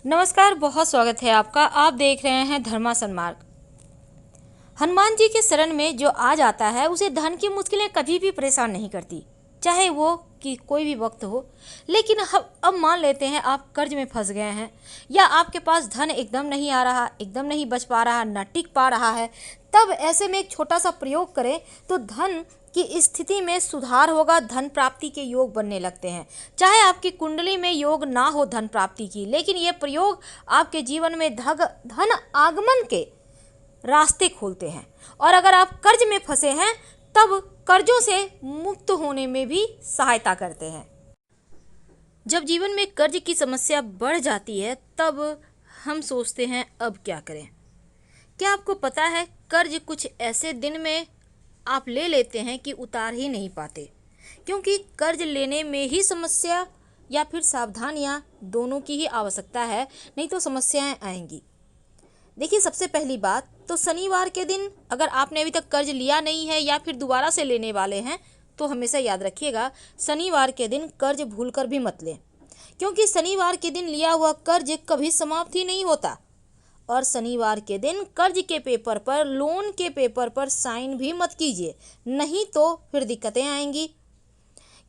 नमस्कार, बहुत स्वागत है आपका। आप देख रहे हैं धर्मासन मार्ग। हनुमान जी के शरण में जो आ जाता है उसे धन की मुश्किलें कभी भी परेशान नहीं करती, चाहे वो कि कोई भी वक्त हो। लेकिन अब मान लेते हैं आप कर्ज में फंस गए हैं, या आपके पास धन एकदम नहीं आ रहा, एकदम नहीं बच पा रहा, न टिक पा रहा है। तब ऐसे में एक छोटा सा प्रयोग करें तो धन की स्थिति में सुधार होगा, धन प्राप्ति के योग बनने लगते हैं। चाहे आपकी कुंडली में योग ना हो धन प्राप्ति की, लेकिन ये प्रयोग आपके जीवन में धन आगमन के रास्ते खोलते हैं। और अगर आप कर्ज में फंसे हैं तब कर्जों से मुक्त होने में भी सहायता करते हैं। जब जीवन में कर्ज की समस्या बढ़ जाती है तब हम सोचते हैं अब क्या करें। क्या आपको पता है कर्ज कुछ ऐसे दिन में आप ले लेते हैं कि उतार ही नहीं पाते, क्योंकि कर्ज लेने में ही समस्या या फिर सावधानियां दोनों की ही आवश्यकता है, नहीं तो समस्याएं आएंगी। देखिए, सबसे पहली बात तो शनिवार के दिन अगर आपने अभी तक कर्ज लिया नहीं है या फिर दोबारा से लेने वाले हैं तो हमेशा याद रखिएगा, शनिवार के दिन कर्ज भूलकर भी मत लें, क्योंकि शनिवार के दिन लिया हुआ कर्ज कभी समाप्त ही नहीं होता। और शनिवार के दिन कर्ज के पेपर पर, लोन के पेपर पर साइन भी मत कीजिए, नहीं तो फिर दिक्कतें आएंगी।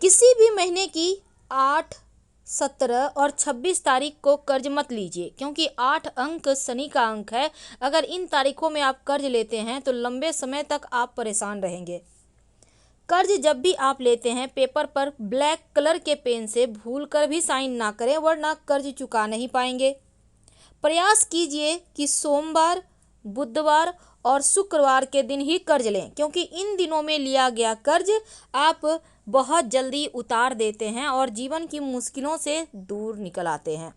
किसी भी महीने की 8, 17 और 26 तारीख को कर्ज मत लीजिए, क्योंकि 8 अंक शनि का अंक है। अगर इन तारीखों में आप कर्ज लेते हैं तो लंबे समय तक आप परेशान रहेंगे। कर्ज जब भी आप लेते हैं पेपर पर ब्लैक कलर के पेन से भूल कर भी साइन ना करें, वरना कर्ज चुका नहीं पाएंगे। प्रयास कीजिए कि सोमवार, बुधवार और शुक्रवार के दिन ही कर्ज लें, क्योंकि इन दिनों में लिया गया कर्ज आप बहुत जल्दी उतार देते हैं और जीवन की मुश्किलों से दूर निकल आते हैं,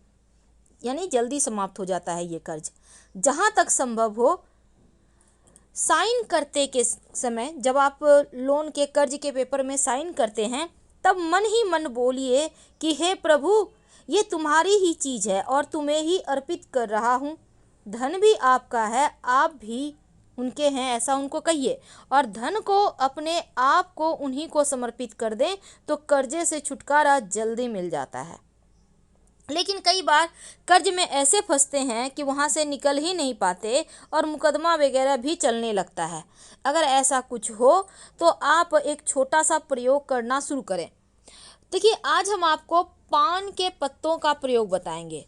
यानी जल्दी समाप्त हो जाता है ये कर्ज। जहाँ तक संभव हो, साइन करते के समय जब आप लोन के कर्ज के पेपर में साइन करते हैं तब मन ही मन बोलिए कि हे प्रभु, ये तुम्हारी ही चीज़ है और तुम्हें ही अर्पित कर रहा हूँ। धन भी आपका है, आप भी उनके हैं, ऐसा उनको कहिए। और धन को, अपने आप को उन्हीं को समर्पित कर दें तो कर्जे से छुटकारा जल्दी मिल जाता है। लेकिन कई बार कर्ज में ऐसे फंसते हैं कि वहाँ से निकल ही नहीं पाते और मुकदमा वगैरह भी चलने लगता है। अगर ऐसा कुछ हो तो आप एक छोटा सा प्रयोग करना शुरू करें। देखिए, आज हम आपको पान के पत्तों का प्रयोग बताएंगे,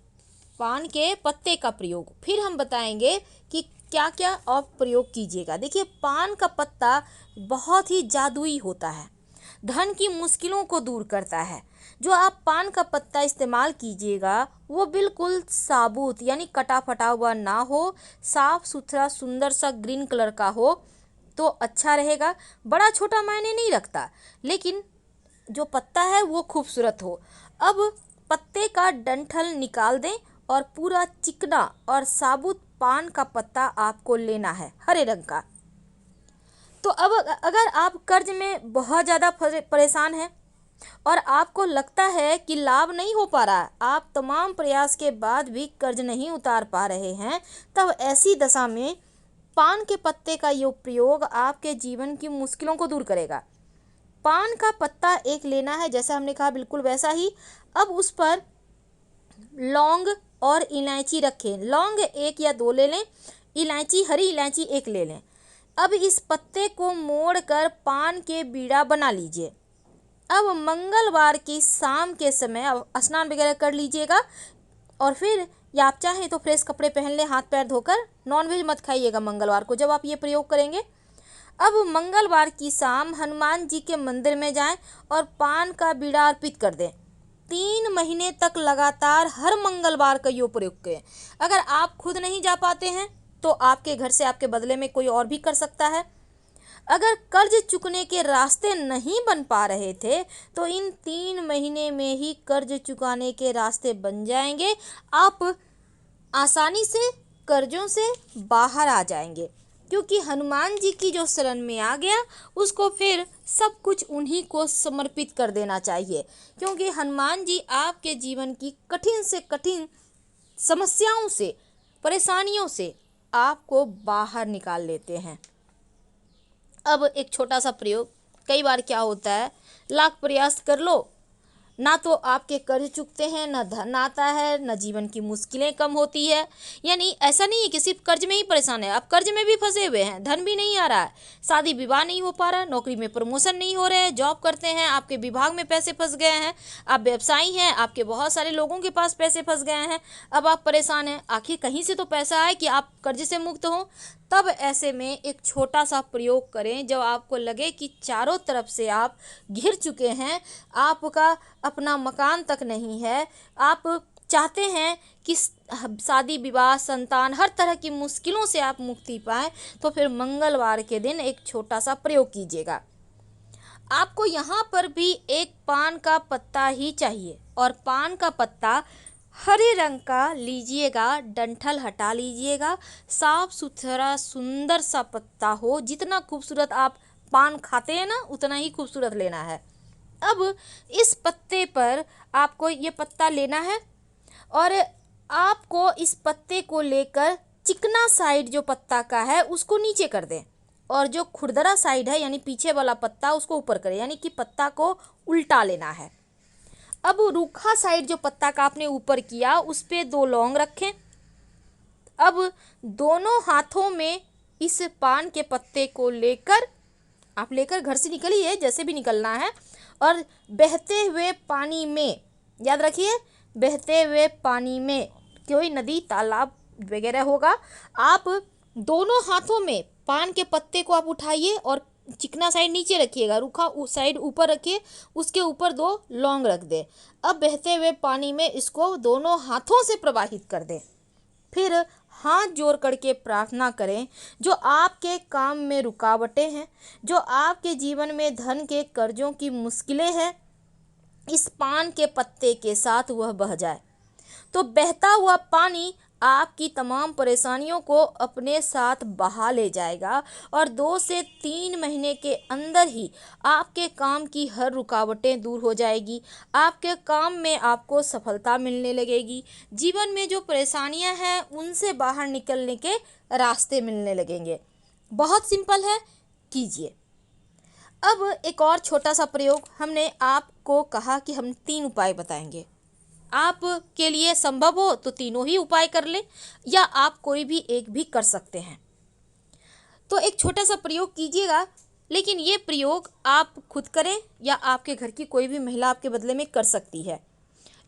पान के पत्ते का प्रयोग, फिर हम बताएंगे कि क्या क्या आप प्रयोग कीजिएगा। देखिए, पान का पत्ता बहुत ही जादुई होता है, धन की मुश्किलों को दूर करता है। जो आप पान का पत्ता इस्तेमाल कीजिएगा वो बिल्कुल साबुत यानी कटा फटा हुआ ना हो, साफ सुथरा सुंदर सा ग्रीन कलर का हो तो अच्छा रहेगा। बड़ा छोटा मायने नहीं रखता, लेकिन जो पत्ता है वो खूबसूरत हो। अब पत्ते का डंठल निकाल दें और पूरा चिकना और साबुत पान का पत्ता आपको लेना है, हरे रंग का। तो अब अगर आप कर्ज में बहुत ज़्यादा परेशान हैं और आपको लगता है कि लाभ नहीं हो पा रहा है, आप तमाम प्रयास के बाद भी कर्ज नहीं उतार पा रहे हैं, तब ऐसी दशा में पान के पत्ते का ये प्रयोग आपके जीवन की मुश्किलों को दूर करेगा। पान का पत्ता एक लेना है, जैसा हमने कहा बिल्कुल वैसा ही। अब उस पर लौंग और इलायची रखें। लौंग 1 या 2 ले लें, इलायची, हरी इलायची 1 ले लें। अब इस पत्ते को मोड़कर पान के बीड़ा बना लीजिए। अब मंगलवार की शाम के समय अब स्नान वगैरह कर लीजिएगा और फिर, या आप चाहें तो फ्रेश कपड़े पहन लें, हाथ पैर धोकर। नॉनवेज मत खाइएगा मंगलवार को जब आप ये प्रयोग करेंगे। अब मंगलवार की शाम हनुमान जी के मंदिर में जाएं और पान का बीड़ा अर्पित कर दें। 3 महीने तक लगातार हर मंगलवार का ये प्रयोग करें। अगर आप खुद नहीं जा पाते हैं तो आपके घर से आपके बदले में कोई और भी कर सकता है। अगर कर्ज चुकने के रास्ते नहीं बन पा रहे थे तो इन 3 महीने में ही कर्ज चुकाने के रास्ते बन जाएंगे। आप आसानी से कर्जों से बाहर आ जाएंगे, क्योंकि हनुमान जी की जो शरण में आ गया उसको फिर सब कुछ उन्हीं को समर्पित कर देना चाहिए, क्योंकि हनुमान जी आपके जीवन की कठिन से कठिन समस्याओं से, परेशानियों से आपको बाहर निकाल लेते हैं। अब एक छोटा सा प्रयोग, कई बार क्या होता है, लाख प्रयास कर लो ना तो आपके कर्ज चुकते हैं, ना धन आता है, ना जीवन की मुश्किलें कम होती है। यानी ऐसा नहीं है कि सिर्फ कर्ज में ही परेशान है, आप कर्ज में भी फंसे हुए हैं, धन भी नहीं आ रहा है, शादी विवाह नहीं हो पा रहा है, नौकरी में प्रमोशन नहीं हो रहे हैं, जॉब करते हैं आपके विभाग में पैसे फंस गए हैं, आप व्यवसायी हैं, आपके बहुत सारे लोगों के पास पैसे फंस गए हैं, अब आप परेशान हैं। आखिर कहीं से तो पैसा आए कि आप कर्ज से मुक्त हों। तब ऐसे में एक छोटा सा प्रयोग करें, जब आपको लगे कि चारों तरफ से आप घिर चुके हैं, आपका अपना मकान तक नहीं है, आप चाहते हैं कि शादी विवाह संतान हर तरह की मुश्किलों से आप मुक्ति पाएं, तो फिर मंगलवार के दिन एक छोटा सा प्रयोग कीजिएगा। आपको यहाँ पर भी एक पान का पत्ता ही चाहिए, और पान का पत्ता हरे रंग का लीजिएगा, डंठल हटा लीजिएगा, साफ सुथरा सुंदर सा पत्ता हो, जितना खूबसूरत आप पान खाते हैं ना उतना ही खूबसूरत लेना है। अब इस पत्ते पर आपको ये पत्ता लेना है, और आपको इस पत्ते को लेकर चिकना साइड जो पत्ता का है उसको नीचे कर दें, और जो खुरदरा साइड है यानी पीछे वाला पत्ता उसको ऊपर करें, यानी कि पत्ता को उल्टा लेना है। अब रूखा साइड जो पत्ता का आपने ऊपर किया उस पे 2 लौंग रखें। अब दोनों हाथों में इस पान के पत्ते को लेकर आप लेकर घर से निकलिए, जैसे भी निकलना है, और बहते हुए पानी में, याद रखिए बहते हुए पानी में, कोई नदी तालाब वगैरह होगा, आप दोनों हाथों में पान के पत्ते को आप उठाइए और चिकना साइड नीचे रखिएगा, रूखा साइड ऊपर रखिए, उसके ऊपर 2 लौंग रख दें। अब बहते हुए पानी में इसको दोनों हाथों से प्रवाहित कर दें। फिर हाथ जोड़ करके प्रार्थना करें, जो आपके काम में रुकावटें हैं, जो आपके जीवन में धन के कर्जों की मुश्किलें हैं, इस पान के पत्ते के साथ वह बह जाए। तो बहता हुआ पानी आपकी तमाम परेशानियों को अपने साथ बहा ले जाएगा, और 2 से 3 महीने के अंदर ही आपके काम की हर रुकावटें दूर हो जाएगी, आपके काम में आपको सफलता मिलने लगेगी, जीवन में जो परेशानियां हैं उनसे बाहर निकलने के रास्ते मिलने लगेंगे। बहुत सिंपल है, कीजिए। अब एक और छोटा सा प्रयोग, हमने आपको कहा कि हम 3 उपाय बताएंगे, आप के लिए संभव हो तो तीनों ही उपाय कर लें, या आप कोई भी एक भी कर सकते हैं। तो एक छोटा सा प्रयोग कीजिएगा, लेकिन ये प्रयोग आप खुद करें या आपके घर की कोई भी महिला आपके बदले में कर सकती है,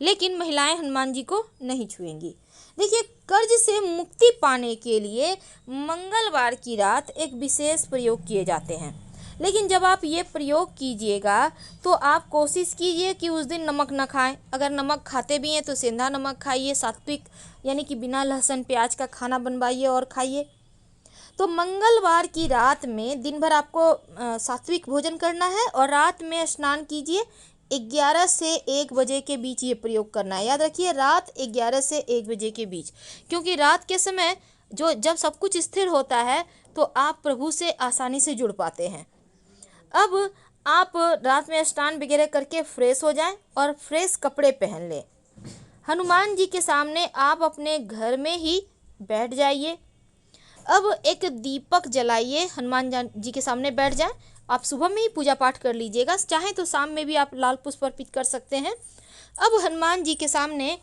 लेकिन महिलाएं हनुमान जी को नहीं छुएंगी। देखिए, कर्ज से मुक्ति पाने के लिए मंगलवार की रात एक विशेष प्रयोग किए जाते हैं, लेकिन जब आप ये प्रयोग कीजिएगा तो आप कोशिश कीजिए कि उस दिन नमक ना खाएं। अगर नमक खाते भी हैं तो सेंधा नमक खाइए, सात्विक यानी कि बिना लहसुन प्याज का खाना बनवाइए और खाइए। तो मंगलवार की रात में दिन भर आपको सात्विक भोजन करना है, और रात में स्नान कीजिए। 11 से 1 बजे के बीच ये प्रयोग करना है, याद रखिए रात 11 से 1 बजे के बीच, क्योंकि रात के समय जब सब कुछ स्थिर होता है तो आप प्रभु से आसानी से जुड़ पाते हैं। अब आप रात में स्नान वगैरह करके फ्रेश हो जाएं और फ्रेश कपड़े पहन लें। हनुमान जी के सामने आप अपने घर में ही बैठ जाइए। अब एक दीपक जलाइए, हनुमान जी के सामने बैठ जाएं। आप सुबह में ही पूजा पाठ कर लीजिएगा, चाहे तो शाम में भी आप लाल पुष्प अर्पित कर सकते हैं। अब हनुमान जी के सामने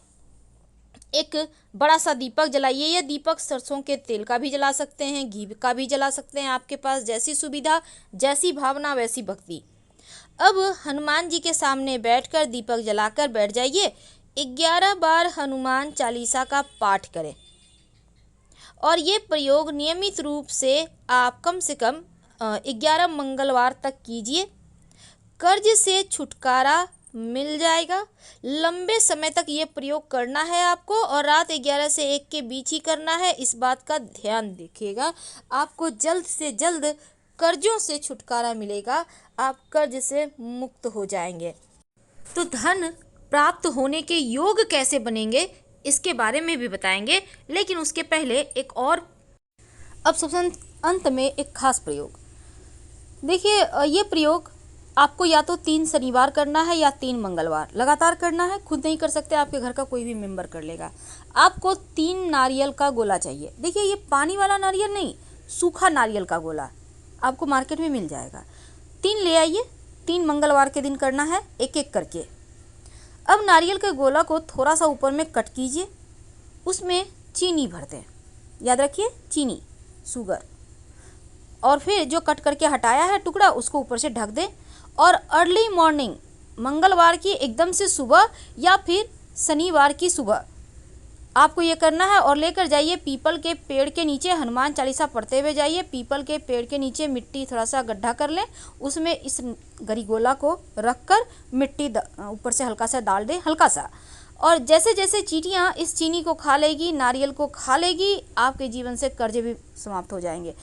एक बड़ा सा दीपक जलाइए। यह दीपक सरसों के तेल का भी जला सकते हैं, घी का भी जला सकते हैं, आपके पास जैसी सुविधा, जैसी भावना वैसी भक्ति। अब हनुमान जी के सामने बैठकर दीपक जलाकर बैठ जाइए। 11 बार हनुमान चालीसा का पाठ करें, और ये प्रयोग नियमित रूप से आप कम से कम 11 मंगलवार तक कीजिए। कर्ज से छुटकारा मिल जाएगा। लंबे समय तक ये प्रयोग करना है आपको, और रात 11 से 1 के बीच ही करना है। इस बात का ध्यान रखिएगा, आपको जल्द से जल्द कर्जों से छुटकारा मिलेगा, आप कर्ज से मुक्त हो जाएंगे। तो धन प्राप्त होने के योग कैसे बनेंगे इसके बारे में भी बताएंगे, लेकिन उसके पहले एक और, अब सबसे अंत में एक खास प्रयोग। देखिए, ये प्रयोग आपको या तो 3 शनिवार करना है या 3 मंगलवार लगातार करना है। खुद नहीं कर सकते, आपके घर का कोई भी मेंबर कर लेगा। आपको 3 नारियल का गोला चाहिए। देखिए, ये पानी वाला नारियल नहीं, सूखा नारियल का गोला आपको मार्केट में मिल जाएगा। 3 ले आइए। 3 मंगलवार के दिन करना है, एक एक करके। अब नारियल के गोला को थोड़ा सा ऊपर में कट कीजिए, उसमें चीनी भर दें, याद रखिए चीनी, शुगर, और फिर जो कट करके हटाया है टुकड़ा उसको ऊपर से ढक दें। और अर्ली मॉर्निंग, मंगलवार की एकदम से सुबह या फिर शनिवार की सुबह आपको ये करना है और लेकर जाइए पीपल के पेड़ के नीचे, हनुमान चालीसा पढ़ते हुए जाइए। पीपल के पेड़ के नीचे मिट्टी थोड़ा सा गड्ढा कर लें, उसमें इस गरी गोला को रखकर मिट्टी ऊपर से हल्का सा डाल दें, हल्का सा। और जैसे जैसे चींटियाँ इस चीनी को खा लेगी, नारियल को खा लेगी, आपके जीवन से कर्ज भी समाप्त हो जाएंगे।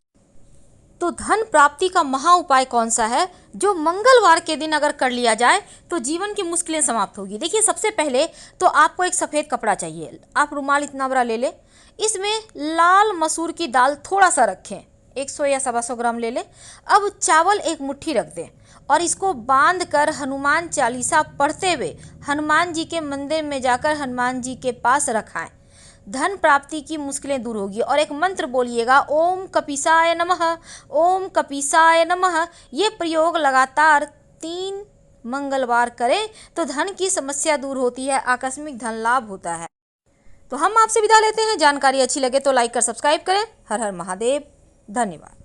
तो धन प्राप्ति का महा उपाय कौन सा है, जो मंगलवार के दिन अगर कर लिया जाए तो जीवन की मुश्किलें समाप्त होगी। देखिए, सबसे पहले तो आपको एक सफ़ेद कपड़ा चाहिए, आप रुमाल इतना बड़ा ले लें, इसमें लाल मसूर की दाल थोड़ा सा रखें, 100 या 125 ग्राम ले लें। अब चावल एक मुट्ठी रख दें और इसको बांध कर हनुमान चालीसा पढ़ते हुए हनुमान जी के मंदिर में जाकर हनुमान जी के पास रखाएं। धन प्राप्ति की मुश्किलें दूर होगी। और एक मंत्र बोलिएगा, ओम कपीसाय नमः, ओम कपीसाय नमः। ये प्रयोग लगातार 3 मंगलवार करें तो धन की समस्या दूर होती है, आकस्मिक धन लाभ होता है। तो हम आपसे विदा लेते हैं। जानकारी अच्छी लगे तो लाइक कर सब्सक्राइब करें। हर हर महादेव। धन्यवाद।